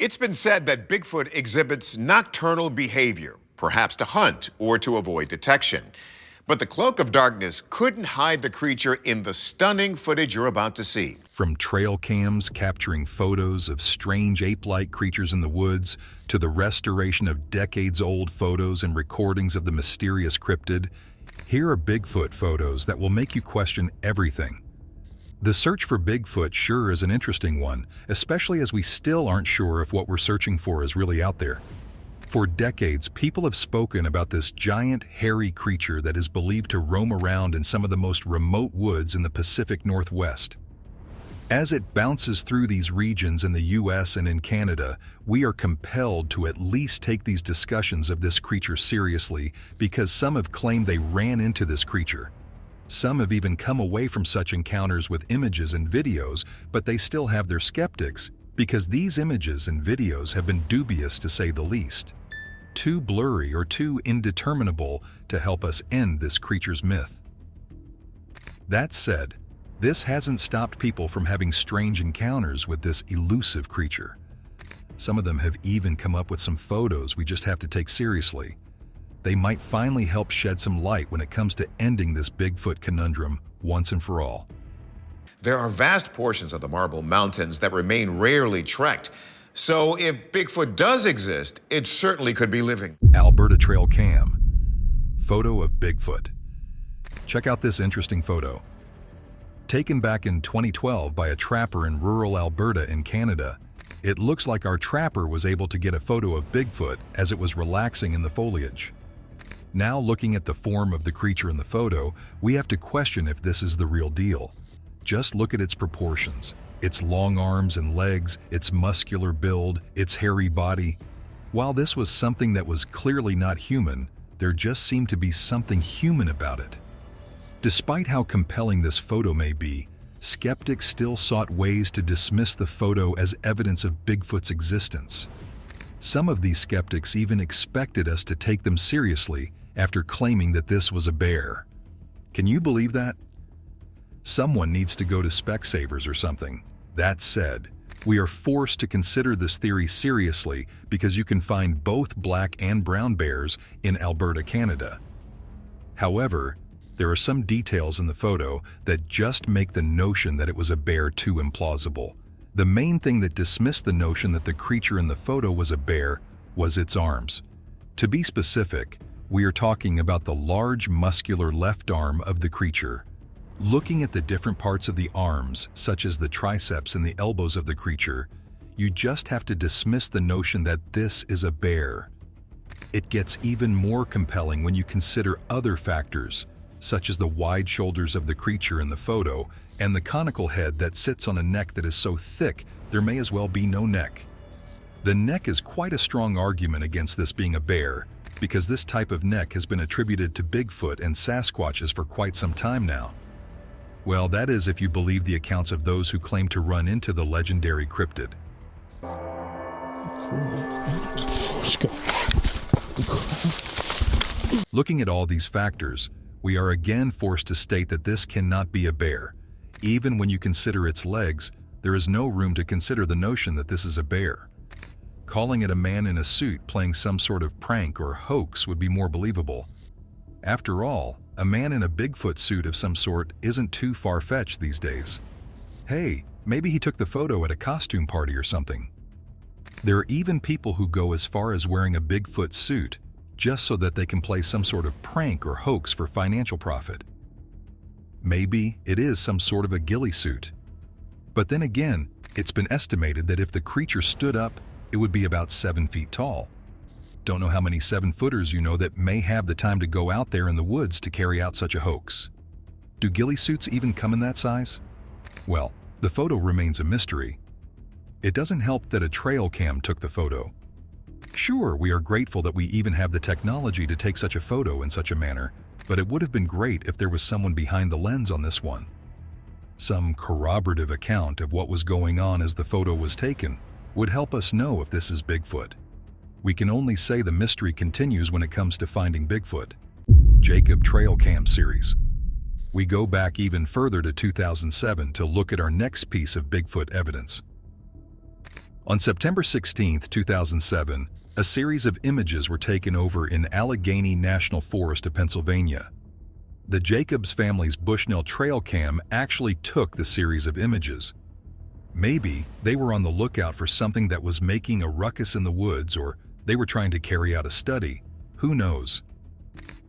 It's been said that Bigfoot exhibits nocturnal behavior, perhaps to hunt or to avoid detection. But the cloak of darkness couldn't hide the creature in the stunning footage you're about to see. From trail cams capturing photos of strange ape-like creatures in the woods, to the restoration of decades-old photos and recordings of the mysterious cryptid, here are Bigfoot photos that will make you question everything. The search for Bigfoot sure is an interesting one, especially as we still aren't sure if what we're searching for is really out there. For decades, people have spoken about this giant, hairy creature that is believed to roam around in some of the most remote woods in the Pacific Northwest. As it bounces through these regions in the US and in Canada, we are compelled to at least take these discussions of this creature seriously because some have claimed they ran into this creature. Some have even come away from such encounters with images and videos, but they still have their skeptics because these images and videos have been dubious to say the least. Too blurry or too indeterminable to help us end this creature's myth. That said, this hasn't stopped people from having strange encounters with this elusive creature. Some of them have even come up with some photos we just have to take seriously. They might finally help shed some light when it comes to ending this Bigfoot conundrum once and for all. There are vast portions of the Marble Mountains that remain rarely trekked. So if Bigfoot does exist, it certainly could be living. Alberta Trail Cam. Photo of Bigfoot. Check out this interesting photo. Taken back in 2012 by a trapper in rural Alberta in Canada, it looks like our trapper was able to get a photo of Bigfoot as it was relaxing in the foliage. Now looking at the form of the creature in the photo, we have to question if this is the real deal. Just look at its proportions. Its long arms and legs, its muscular build, its hairy body. While this was something that was clearly not human, there just seemed to be something human about it. Despite how compelling this photo may be, skeptics still sought ways to dismiss the photo as evidence of Bigfoot's existence. Some of these skeptics even expected us to take them seriously after claiming that this was a bear. Can you believe that? Someone needs to go to Specsavers or something. That said, we are forced to consider this theory seriously because you can find both black and brown bears in Alberta, Canada. However, there are some details in the photo that just make the notion that it was a bear too implausible. The main thing that dismissed the notion that the creature in the photo was a bear was its arms. To be specific, we are talking about the large muscular left arm of the creature. Looking at the different parts of the arms, such as the triceps and the elbows of the creature, you just have to dismiss the notion that this is a bear. It gets even more compelling when you consider other factors, such as the wide shoulders of the creature in the photo and the conical head that sits on a neck that is so thick there may as well be no neck. The neck is quite a strong argument against this being a bear, because this type of neck has been attributed to Bigfoot and Sasquatches for quite some time now. Well, that is if you believe the accounts of those who claim to run into the legendary cryptid. Looking at all these factors, we are again forced to state that this cannot be a bear. Even when you consider its legs, there is no room to consider the notion that this is a bear. Calling it a man in a suit playing some sort of prank or hoax would be more believable. After all, a man in a Bigfoot suit of some sort isn't too far-fetched these days. Hey, maybe he took the photo at a costume party or something. There are even people who go as far as wearing a Bigfoot suit just so that they can play some sort of prank or hoax for financial profit. Maybe it is some sort of a ghillie suit. But then again, it's been estimated that if the creature stood up, it would be about 7 feet tall. Don't know how many 7-footers you know that may have the time to go out there in the woods to carry out such a hoax. Do ghillie suits even come in that size? Well, the photo remains a mystery. It doesn't help that a trail cam took the photo. Sure, we are grateful that we even have the technology to take such a photo in such a manner, but it would have been great if there was someone behind the lens on this one. Some corroborative account of what was going on as the photo was taken would help us know if this is Bigfoot. We can only say the mystery continues when it comes to finding Bigfoot. Jacob Trail Cam Series. We go back even further to 2007 to look at our next piece of Bigfoot evidence. On September 16, 2007, a series of images were taken over in Allegheny National Forest of Pennsylvania. The Jacobs family's Bushnell trail cam actually took the series of images. Maybe they were on the lookout for something that was making a ruckus in the woods, or they were trying to carry out a study. Who knows?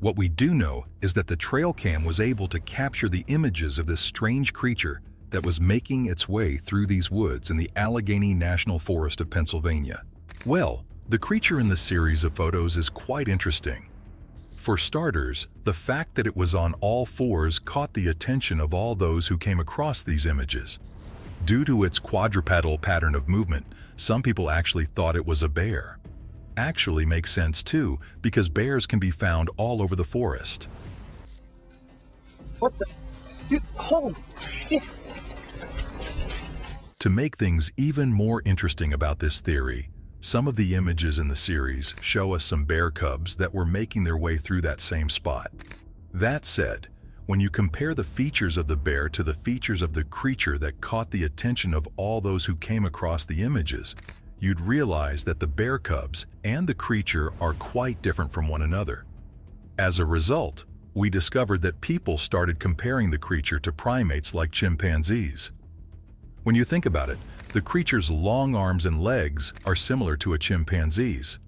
What we do know is that the trail cam was able to capture the images of this strange creature that was making its way through these woods in the Allegheny National Forest of Pennsylvania. Well, the creature in the series of photos is quite interesting. For starters, the fact that it was on all fours caught the attention of all those who came across these images. Due to its quadrupedal pattern of movement, some people actually thought it was a bear. Actually makes sense too, because bears can be found all over the forest. What the? Dude, holy shit! To make things even more interesting about this theory, some of the images in the series show us some bear cubs that were making their way through that same spot. That said, when you compare the features of the bear to the features of the creature that caught the attention of all those who came across the images, you'd realize that the bear cubs and the creature are quite different from one another. As a result, we discovered that people started comparing the creature to primates like chimpanzees. When you think about it, the creature's long arms and legs are similar to a chimpanzee's.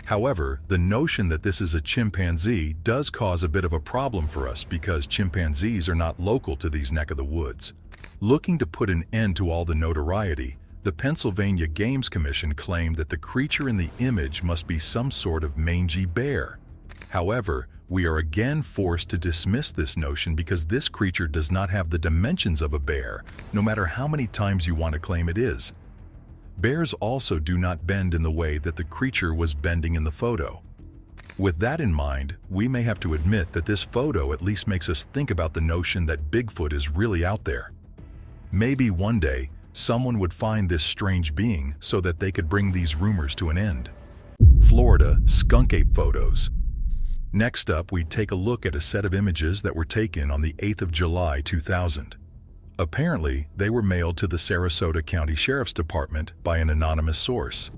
However, the notion that this is a chimpanzee does cause a bit of a problem for us because chimpanzees are not local to these neck of the woods. Looking to put an end to all the notoriety, the Pennsylvania Games Commission claimed that the creature in the image must be some sort of mangy bear. However, we are again forced to dismiss this notion because this creature does not have the dimensions of a bear, no matter how many times you want to claim it is. Bears also do not bend in the way that the creature was bending in the photo. With that in mind, we may have to admit that this photo at least makes us think about the notion that Bigfoot is really out there. Maybe one day, someone would find this strange being so that they could bring these rumors to an end. Florida skunk ape photos. Next up, we take a look at a set of images that were taken on the 8th of July 2000. Apparently, they were mailed to the Sarasota County Sheriff's Department by an anonymous source.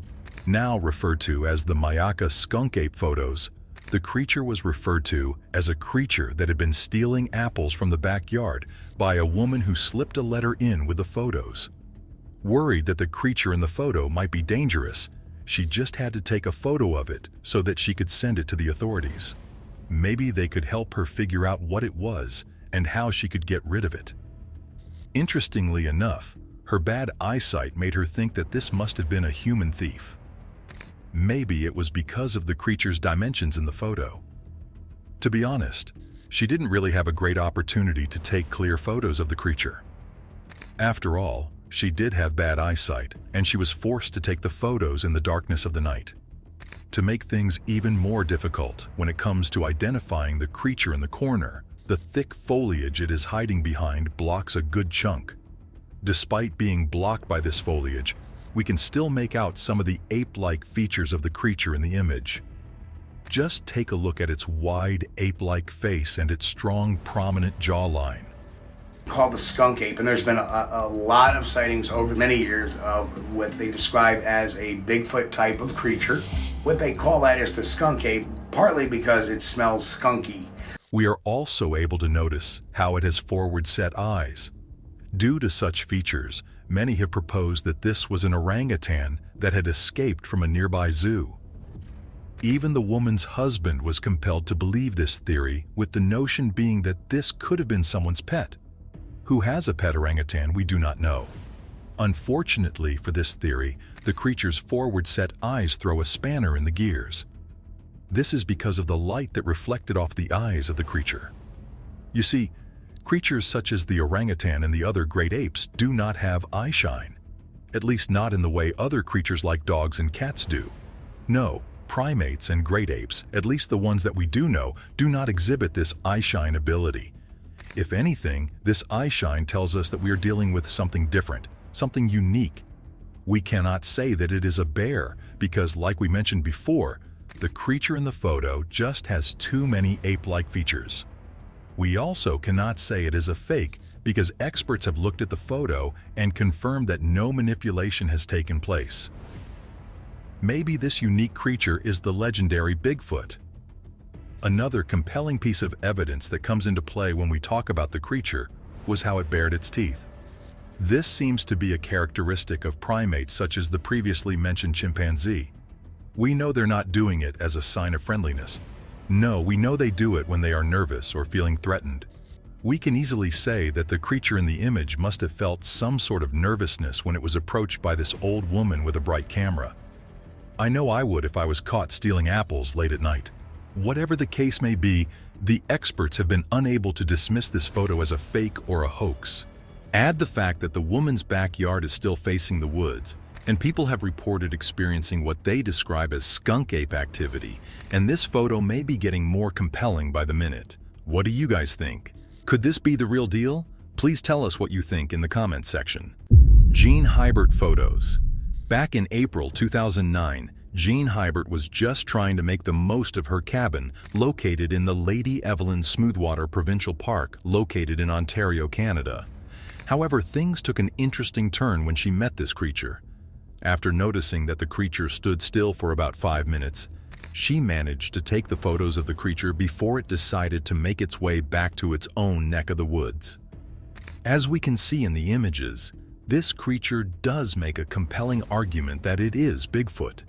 Now referred to as the Myakka Skunk Ape photos, the creature was referred to as a creature that had been stealing apples from the backyard by a woman who slipped a letter in with the photos. Worried that the creature in the photo might be dangerous, she just had to take a photo of it so that she could send it to the authorities. Maybe they could help her figure out what it was and how she could get rid of it. Interestingly enough, her bad eyesight made her think that this must have been a human thief. Maybe it was because of the creature's dimensions in the photo. To be honest, she didn't really have a great opportunity to take clear photos of the creature. After all, she did have bad eyesight, and she was forced to take the photos in the darkness of the night. To make things even more difficult when it comes to identifying the creature in the corner, the thick foliage it is hiding behind blocks a good chunk. Despite being blocked by this foliage, we can still make out some of the ape-like features of the creature in the image. Just take a look at its wide, ape-like face and its strong, prominent jawline. Called the skunk ape, and there's been a lot of sightings over many years of what they describe as a Bigfoot type of creature. What they call that is the skunk ape, partly because it smells skunky. We are also able to notice how it has forward-set eyes. Due to such features, many have proposed that this was an orangutan that had escaped from a nearby zoo. Even the woman's husband was compelled to believe this theory, with the notion being that this could have been someone's pet. Who has a pet orangutan, we do not know. Unfortunately for this theory, the creature's forward-set eyes throw a spanner in the gears. This is because of the light that reflected off the eyes of the creature. You see, creatures such as the orangutan and the other great apes do not have eye shine, at least not in the way other creatures like dogs and cats do. No, primates and great apes, at least the ones that we do know, do not exhibit this eye shine ability. If anything, this eye shine tells us that we are dealing with something different, something unique. We cannot say that it is a bear because, like we mentioned before, the creature in the photo just has too many ape-like features. We also cannot say it is a fake because experts have looked at the photo and confirmed that no manipulation has taken place. Maybe this unique creature is the legendary Bigfoot. Another compelling piece of evidence that comes into play when we talk about the creature was how it bared its teeth. This seems to be a characteristic of primates such as the previously mentioned chimpanzee. We know they're not doing it as a sign of friendliness. No, we know they do it when they are nervous or feeling threatened. We can easily say that the creature in the image must have felt some sort of nervousness when it was approached by this old woman with a bright camera. I know I would if I was caught stealing apples late at night. Whatever the case may be, the experts have been unable to dismiss this photo as a fake or a hoax. Add the fact that the woman's backyard is still facing the woods, and people have reported experiencing what they describe as skunk ape activity, and this photo may be getting more compelling by the minute. What do you guys think? Could this be the real deal? Please tell us what you think in the comments section. Jeane Heibert photos. Back in April 2009, Jeane Heibert was just trying to make the most of her cabin located in the Lady Evelyn Smoothwater Provincial Park located in Ontario, Canada. However, things took an interesting turn when she met this creature. After noticing that the creature stood still for about 5 minutes, she managed to take the photos of the creature before it decided to make its way back to its own neck of the woods. As we can see in the images, this creature does make a compelling argument that it is Bigfoot.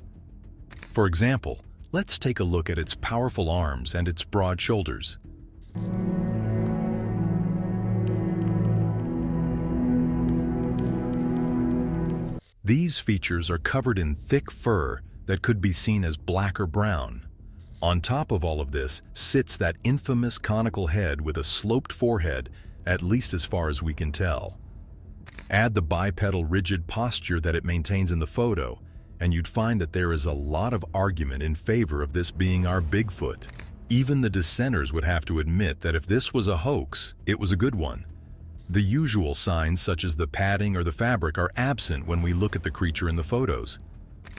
For example, let's take a look at its powerful arms and its broad shoulders. These features are covered in thick fur that could be seen as black or brown. On top of all of this sits that infamous conical head with a sloped forehead, at least as far as we can tell. Add the bipedal rigid posture that it maintains in the photo, and you'd find that there is a lot of argument in favor of this being our Bigfoot. Even the dissenters would have to admit that if this was a hoax, it was a good one. The usual signs such as the padding or the fabric are absent when we look at the creature in the photos.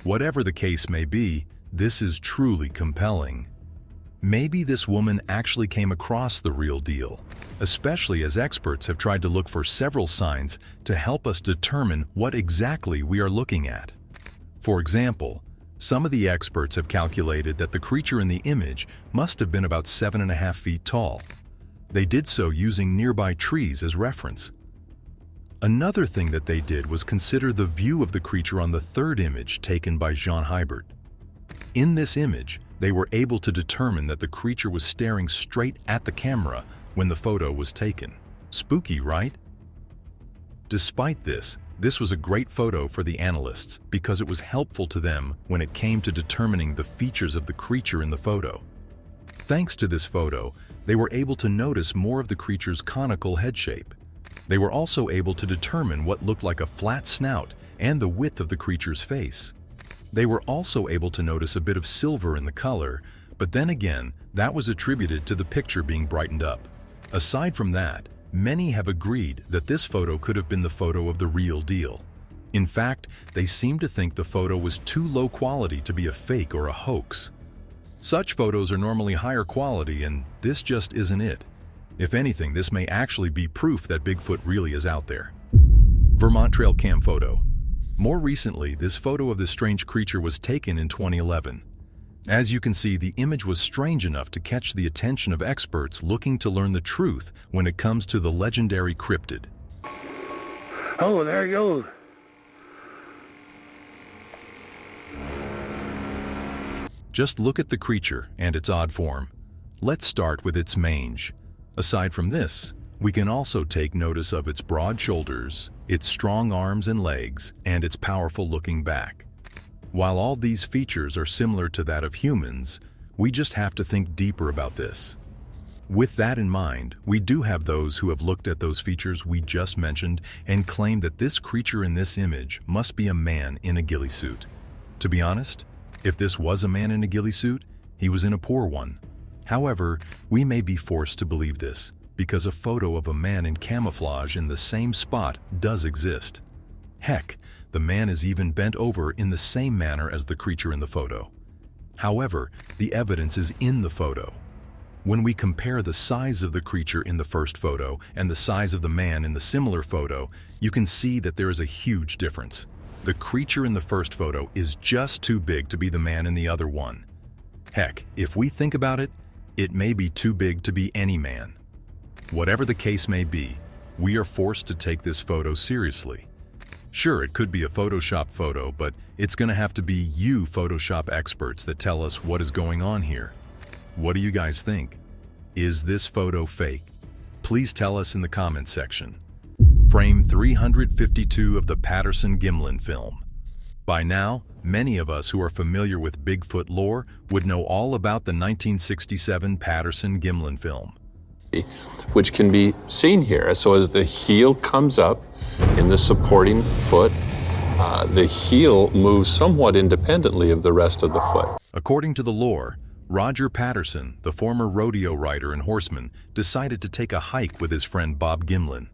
Whatever the case may be, this is truly compelling. Maybe this woman actually came across the real deal, especially as experts have tried to look for several signs to help us determine what exactly we are looking at. For example, some of the experts have calculated that the creature in the image must have been about 7.5 feet tall. They did so using nearby trees as reference. Another thing that they did was consider the view of the creature on the third image taken by Jeane Heibert. In this image, they were able to determine that the creature was staring straight at the camera when the photo was taken. Spooky, right? Despite this was a great photo for the analysts because it was helpful to them when it came to determining the features of the creature in the photo. Thanks to this photo, they were able to notice more of the creature's conical head shape. They were also able to determine what looked like a flat snout and the width of the creature's face. They were also able to notice a bit of silver in the color, but then again, that was attributed to the picture being brightened up. Aside from that, many have agreed that this photo could have been the photo of the real deal. In fact, they seem to think the photo was too low quality to be a fake or a hoax. Such photos are normally higher quality, and this just isn't it. If anything, this may actually be proof that Bigfoot really is out there. Vermont Trail Cam photo. More recently, this photo of this strange creature was taken in 2011. As you can see, the image was strange enough to catch the attention of experts looking to learn the truth when it comes to the legendary cryptid. Oh, there he goes. Just look at the creature and its odd form. Let's start with its mange. Aside from this, we can also take notice of its broad shoulders, its strong arms and legs, and its powerful-looking back. While all these features are similar to that of humans, we just have to think deeper about this. With that in mind, we do have those who have looked at those features we just mentioned and claim that this creature in this image must be a man in a ghillie suit. To be honest, if this was a man in a ghillie suit, he was in a poor one. However, we may be forced to believe this because a photo of a man in camouflage in the same spot does exist. Heck, the man is even bent over in the same manner as the creature in the photo. However, the evidence is in the photo. When we compare the size of the creature in the first photo and the size of the man in the similar photo, you can see that there is a huge difference. The creature in the first photo is just too big to be the man in the other one. Heck, if we think about it, it may be too big to be any man. Whatever the case may be, we are forced to take this photo seriously. Sure, it could be a Photoshop photo, but it's going to have to be you Photoshop experts that tell us what is going on here. What do you guys think? Is this photo fake? Please tell us in the comments section. Frame 352 of the Patterson-Gimlin film. By now, many of us who are familiar with Bigfoot lore would know all about the 1967 Patterson-Gimlin film, which can be seen here. So as the heel comes up in the supporting foot, the heel moves somewhat independently of the rest of the foot. According to the lore, Roger Patterson, the former rodeo rider and horseman, decided to take a hike with his friend Bob Gimlin.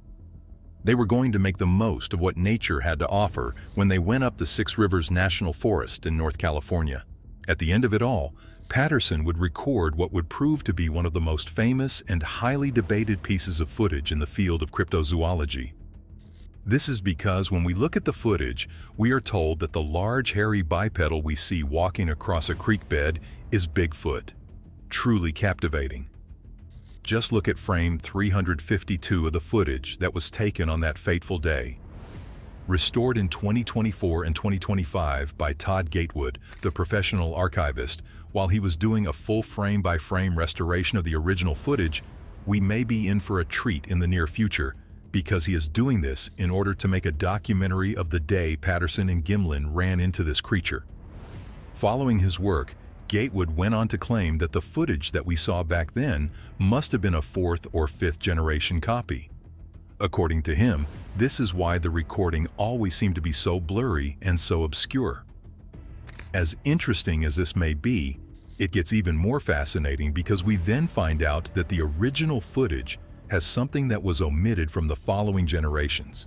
They were going to make the most of what nature had to offer when they went up the Six Rivers National Forest in North California. At the end of it all, Patterson would record what would prove to be one of the most famous and highly debated pieces of footage in the field of cryptozoology. This is because when we look at the footage, we are told that the large hairy bipedal we see walking across a creek bed is Bigfoot. Truly captivating. Just look at frame 352 of the footage that was taken on that fateful day. Restored in 2024 and 2025 by Todd Gatewood, the professional archivist, while he was doing a full frame-by-frame restoration of the original footage, we may be in for a treat in the near future because he is doing this in order to make a documentary of the day Patterson and Gimlin ran into this creature. Following his work, Gatewood went on to claim that the footage that we saw back then must have been a fourth or fifth generation copy. According to him, this is why the recording always seemed to be so blurry and so obscure. As interesting as this may be, it gets even more fascinating because we then find out that the original footage has something that was omitted from the following generations.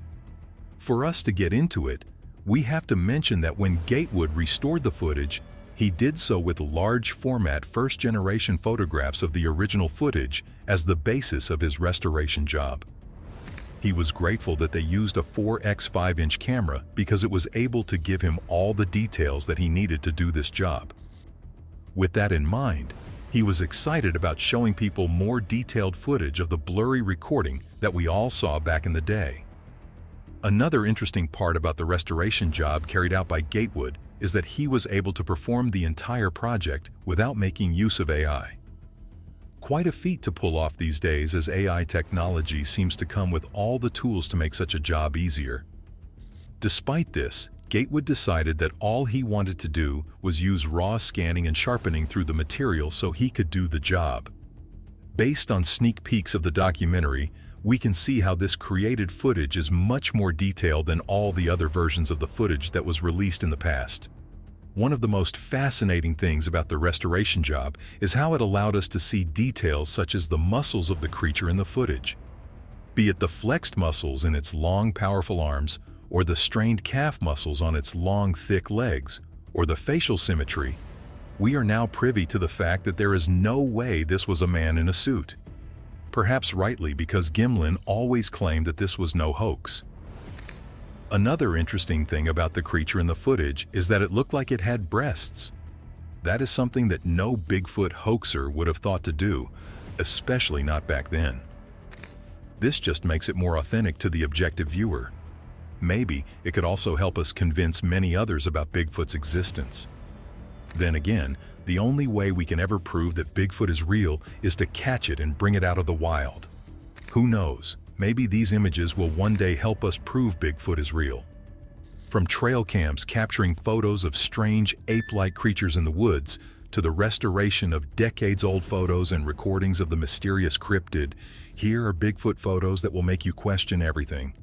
For us to get into it, we have to mention that when Gatewood restored the footage, he did so with large format first-generation photographs of the original footage as the basis of his restoration job. He was grateful that they used a 4x 5-inch camera because it was able to give him all the details that he needed to do this job. With that in mind, he was excited about showing people more detailed footage of the blurry recording that we all saw back in the day. Another interesting part about the restoration job carried out by Gatewood is that he was able to perform the entire project without making use of AI. Quite a feat to pull off these days, as AI technology seems to come with all the tools to make such a job easier. Despite this, Gatewood decided that all he wanted to do was use raw scanning and sharpening through the material so he could do the job. Based on sneak peeks of the documentary, we can see how this created footage is much more detailed than all the other versions of the footage that was released in the past. One of the most fascinating things about the restoration job is how it allowed us to see details such as the muscles of the creature in the footage. Be it the flexed muscles in its long, powerful arms, or the strained calf muscles on its long, thick legs, or the facial symmetry, we are now privy to the fact that there is no way this was a man in a suit. Perhaps rightly, because Gimlin always claimed that this was no hoax. Another interesting thing about the creature in the footage is that it looked like it had breasts. That is something that no Bigfoot hoaxer would have thought to do, especially not back then. This just makes it more authentic to the objective viewer. Maybe it could also help us convince many others about Bigfoot's existence. Then again, the only way we can ever prove that Bigfoot is real is to catch it and bring it out of the wild. Who knows, maybe these images will one day help us prove Bigfoot is real. From trail cams capturing photos of strange ape-like creatures in the woods, to the restoration of decades-old photos and recordings of the mysterious cryptid, here are Bigfoot photos that will make you question everything.